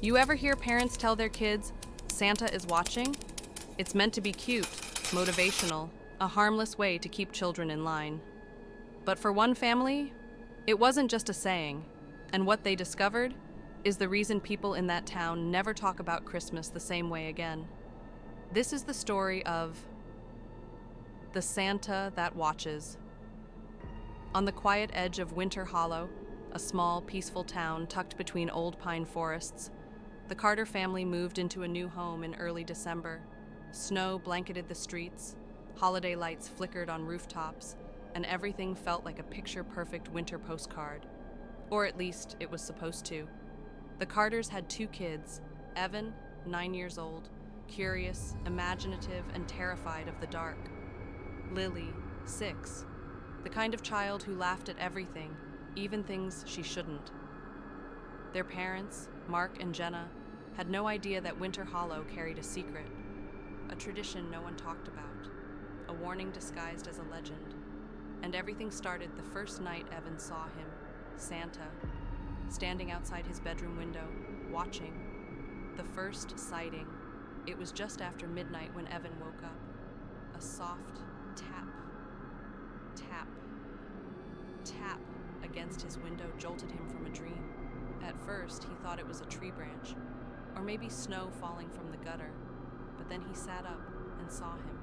You ever hear parents tell their kids, Santa is watching? It's meant to be cute, motivational, a harmless way to keep children in line. But for one family, it wasn't just a saying, and what they discovered is the reason people in that town never talk about Christmas the same way again. This is the story of the Santa that watches. On the quiet edge of Winter Hollow, a small, peaceful town tucked between old pine forests, the Carter family moved into a new home in early December. Snow blanketed the streets, holiday lights flickered on rooftops, and everything felt like a picture-perfect winter postcard. Or at least it was supposed to. The Carters had two kids, Evan, 9 years old, curious, imaginative, and terrified of the dark. Lily, 6, the kind of child who laughed at everything, even things she shouldn't. Their parents, Mark and Jenna, had no idea that Winter Hollow carried a secret, a tradition no one talked about, a warning disguised as a legend. And everything started the first night Evan saw him, Santa, standing outside his bedroom window, watching. The first sighting. It was just after midnight when Evan woke up. A soft tap, tap, tap against his window jolted him from a dream. At first, he thought it was a tree branch, or maybe snow falling from the gutter. But then he sat up and saw him,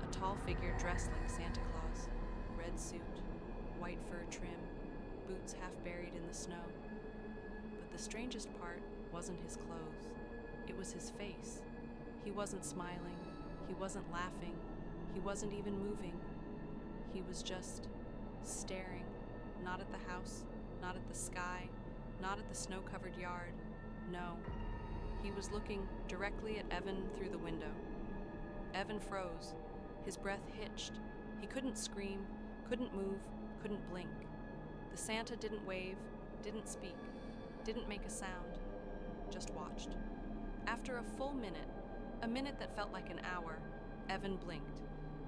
a tall figure dressed like Santa Claus, red suit, white fur trim, boots half buried in the snow. But the strangest part wasn't his clothes. It was his face. He wasn't smiling. He wasn't laughing. He wasn't even moving. He was just staring, not at the house, not at the sky, not at the snow-covered yard. No, he was looking directly at Evan through the window. Evan froze. His breath hitched. He couldn't scream, couldn't move, couldn't blink. The Santa didn't wave, didn't speak, didn't make a sound, just watched. After a full minute, a minute that felt like an hour, Evan blinked,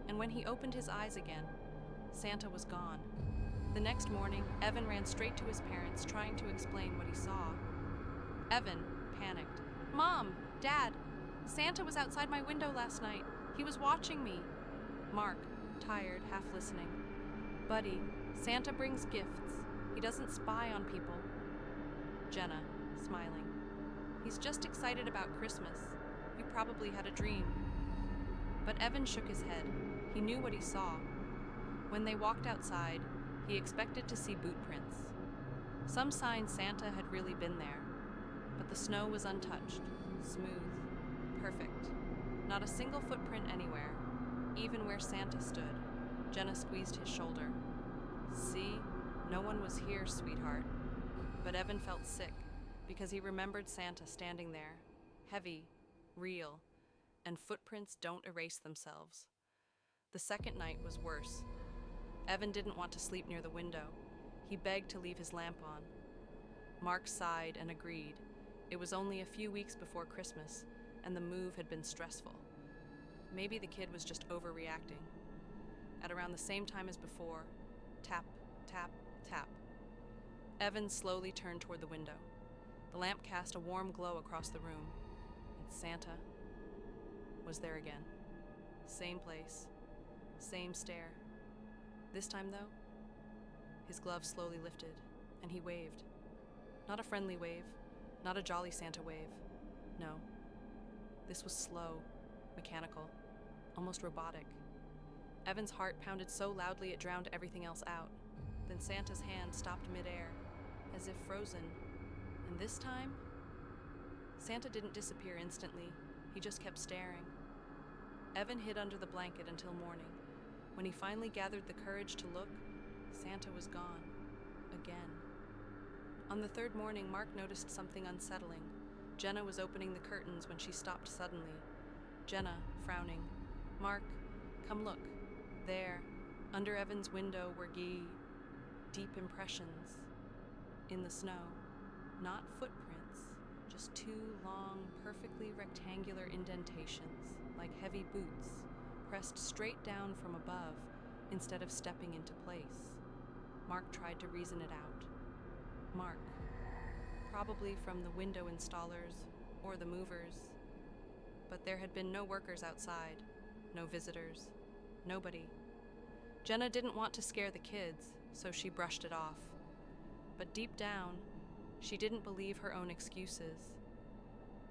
and when he opened his eyes again, Santa was gone. The next morning, Evan ran straight to his parents, trying to explain what he saw. Evan panicked. Mom, Dad, Santa was outside my window last night. He was watching me. Mark, tired, half listening. Buddy, Santa brings gifts. He doesn't spy on people. Jenna, smiling. He's just excited about Christmas. You probably had a dream. But Evan shook his head. He knew what he saw. When they walked outside, he expected to see boot prints. Some sign Santa had really been there. But the snow was untouched, smooth, perfect. Not a single footprint anywhere, even where Santa stood. Jenna squeezed his shoulder. See, no one was here, sweetheart. But Evan felt sick because he remembered Santa standing there, heavy, real, and footprints don't erase themselves. The second night was worse. Evan didn't want to sleep near the window. He begged to leave his lamp on. Mark sighed and agreed. It was only a few weeks before Christmas, and the move had been stressful. Maybe the kid was just overreacting. At around the same time as before, tap, tap, tap. Evan slowly turned toward the window. The lamp cast a warm glow across the room, and Santa was there again. Same place, same stare. This time, though, his glove slowly lifted, and he waved. Not a friendly wave, not a jolly Santa wave. No, this was slow, mechanical, almost robotic. Evan's heart pounded so loudly it drowned everything else out. Then Santa's hand stopped midair, as if frozen. And this time, Santa didn't disappear instantly. He just kept staring. Evan hid under the blanket until morning. When he finally gathered the courage to look, Santa was gone. Again. On the third morning, Mark noticed something unsettling. Jenna was opening the curtains when she stopped suddenly. Jenna, frowning. Mark, come look. There, under Evan's window were deep impressions. In the snow. Not footprints, just two long, perfectly rectangular indentations, like heavy boots, pressed straight down from above instead of stepping into place. Mark tried to reason it out. Mark, probably from the window installers or the movers. But there had been no workers outside, no visitors, nobody. Jenna didn't want to scare the kids, so she brushed it off. But deep down, she didn't believe her own excuses.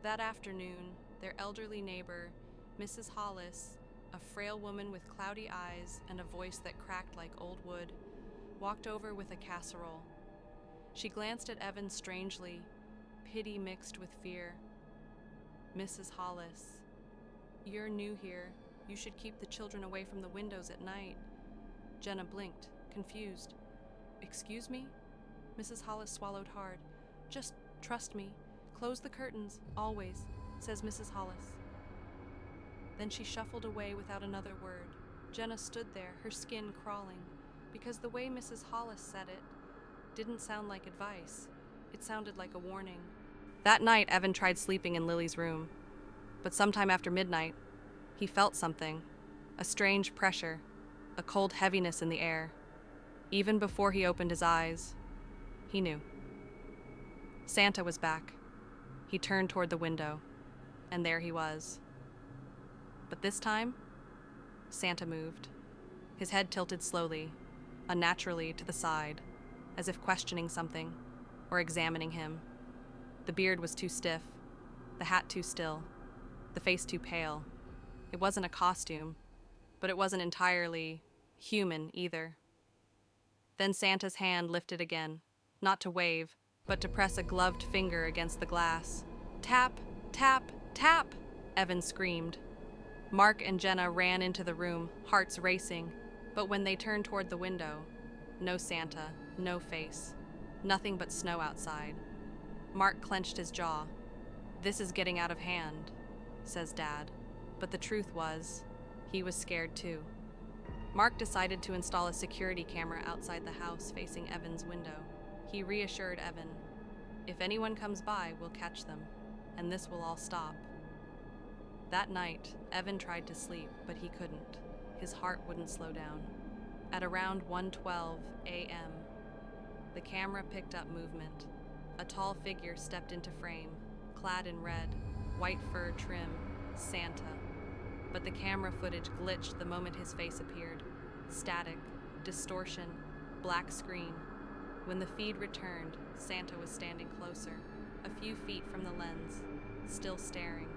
That afternoon, their elderly neighbor, Mrs. Hollis, a frail woman with cloudy eyes and a voice that cracked like old wood, walked over with a casserole. She glanced at Evan strangely, pity mixed with fear. "Mrs. Hollis, you're new here. You should keep the children away from the windows at night." Jenna blinked, confused. "Excuse me?" Mrs. Hollis swallowed hard. "Just trust me. Close the curtains, always," says Mrs. Hollis. Then she shuffled away without another word. Jenna stood there, her skin crawling, because the way Mrs. Hollis said it didn't sound like advice. It sounded like a warning. That night, Evan tried sleeping in Lily's room. But sometime after midnight, he felt something, a strange pressure, a cold heaviness in the air. Even before he opened his eyes, he knew. Santa was back. He turned toward the window, and there he was. But this time, Santa moved. His head tilted slowly, unnaturally to the side, as if questioning something, or examining him. The beard was too stiff, the hat too still, the face too pale. It wasn't a costume, but it wasn't entirely human either. Then Santa's hand lifted again, not to wave, but to press a gloved finger against the glass. "Tap, tap, tap!" Evan screamed. Mark and Jenna ran into the room, hearts racing, but when they turned toward the window, no Santa, no face, nothing but snow outside. Mark clenched his jaw. "This is getting out of hand," says Dad. But the truth was, he was scared too. Mark decided to install a security camera outside the house facing Evan's window. He reassured Evan, "If anyone comes by, we'll catch them, and this will all stop." That night, Evan tried to sleep, but he couldn't. His heart wouldn't slow down. At around 1:12 a.m., the camera picked up movement. A tall figure stepped into frame, clad in red, white fur trim, Santa. But the camera footage glitched the moment his face appeared. Static, distortion, black screen. When the feed returned, Santa was standing closer, a few feet from the lens, still staring.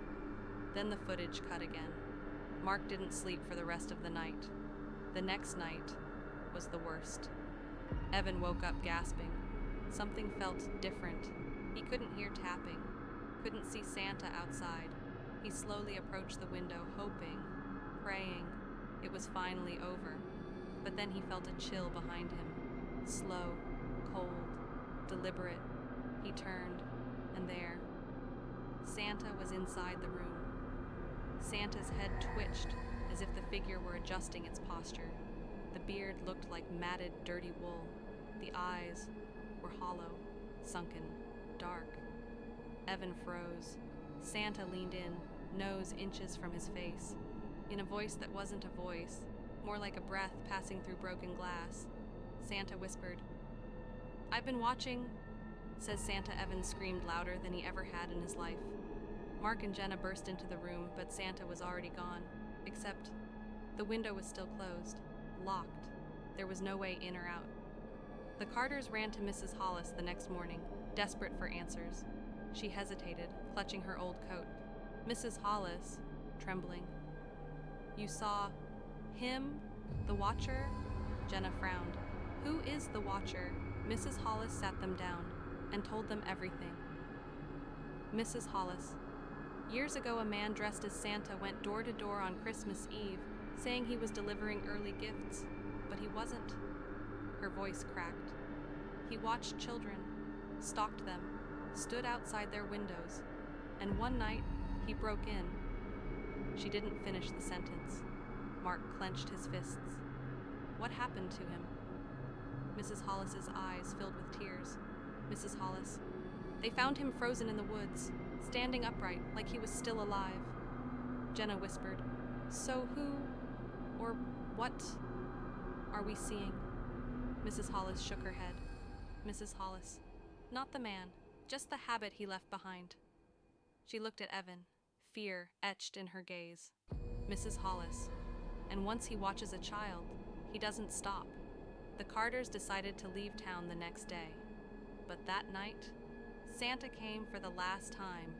Then the footage cut again. Mark didn't sleep for the rest of the night. The next night was the worst. Evan woke up gasping. Something felt different. He couldn't hear tapping, couldn't see Santa outside. He slowly approached the window, hoping, praying it was finally over. But then he felt a chill behind him. Slow, cold, deliberate. He turned, and there, Santa was inside the room. Santa's head twitched as if the figure were adjusting its posture. The beard looked like matted, dirty wool. The eyes were hollow, sunken, dark. Evan froze. Santa leaned in, nose inches from his face. In a voice that wasn't a voice, more like a breath passing through broken glass, Santa whispered, "I've been watching," says Santa. Evan screamed louder than he ever had in his life. Mark and Jenna burst into the room, but Santa was already gone, except the window was still closed, locked. There was no way in or out. The Carters ran to Mrs. Hollis the next morning, desperate for answers. She hesitated, clutching her old coat. Mrs. Hollis, trembling. "You saw him, the Watcher?" Jenna frowned. "Who is the Watcher?" Mrs. Hollis sat them down and told them everything. Mrs. Hollis: "Years ago, a man dressed as Santa went door to door on Christmas Eve, saying he was delivering early gifts, but he wasn't." Her voice cracked. "He watched children, stalked them, stood outside their windows, and one night he broke in." She didn't finish the sentence. Mark clenched his fists. "What happened to him?" Mrs. Hollis's eyes filled with tears. Mrs. Hollis: "They found him frozen in the woods, standing upright like he was still alive." Jenna whispered, "So who, or what, are we seeing?" Mrs. Hollis shook her head. Mrs. Hollis: "Not the man, just the habit he left behind. She looked at Evan, fear etched in her gaze. Mrs. Hollis. And once he watches a child, he doesn't stop. The Carters decided to leave town the next day. But that night, Santa came for the last time.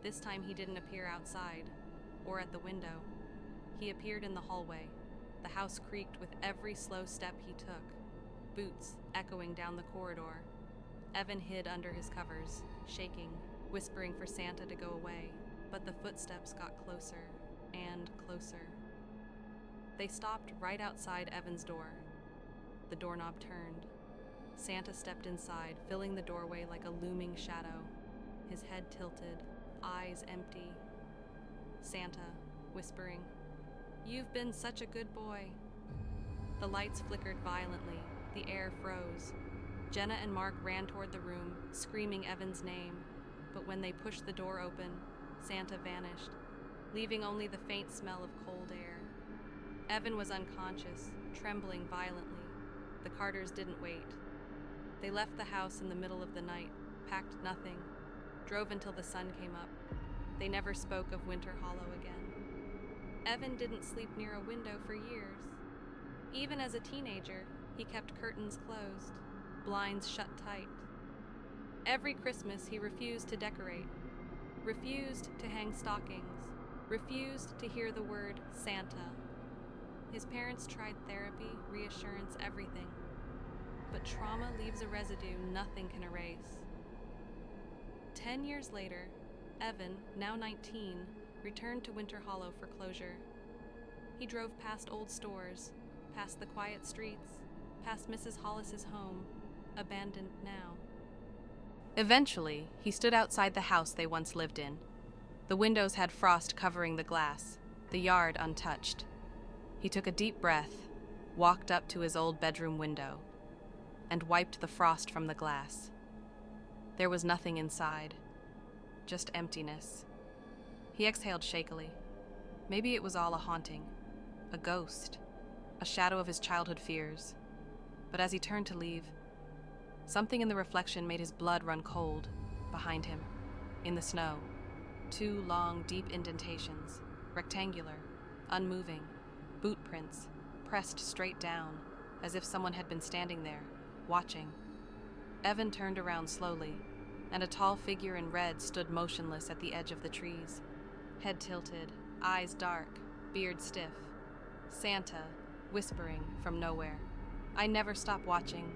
This time he didn't appear outside or at the window. He appeared in the hallway. The house creaked with every slow step he took, boots echoing down the corridor. Evan hid under his covers, shaking, whispering for Santa to go away, but the footsteps got closer and closer. They stopped right outside Evan's door. The doorknob turned. Santa stepped inside, filling the doorway like a looming shadow, his head tilted, eyes empty. Santa, whispering, "You've been such a good boy." The lights flickered violently, the air froze. Jenna and Mark ran toward the room, screaming Evan's name, but when they pushed the door open, Santa vanished, leaving only the faint smell of cold air. Evan was unconscious, trembling violently. The Carters didn't wait. They left the house in the middle of the night, packed nothing, drove until the sun came up. They never spoke of Winter Hollow again. Evan didn't sleep near a window for years. Even as a teenager, he kept curtains closed, blinds shut tight. Every Christmas, he refused to decorate, refused to hang stockings, refused to hear the word Santa. His parents tried therapy, reassurance, everything. But trauma leaves a residue nothing can erase. 10 years later, Evan, now 19, returned to Winter Hollow for closure. He drove past old stores, past the quiet streets, past Mrs. Hollis's home, abandoned now. Eventually, he stood outside the house they once lived in. The windows had frost covering the glass, the yard untouched. He took a deep breath, walked up to his old bedroom window, and wiped the frost from the glass. There was nothing inside, just emptiness. He exhaled shakily. Maybe it was all a haunting, a ghost, a shadow of his childhood fears. But as he turned to leave, something in the reflection made his blood run cold. Behind him, in the snow, 2 long, deep indentations, rectangular, unmoving, boot prints, pressed straight down, as if someone had been standing there, watching. Evan turned around slowly, and a tall figure in red stood motionless at the edge of the trees, head tilted, eyes dark, beard stiff. Santa, whispering from nowhere, "I never stop watching.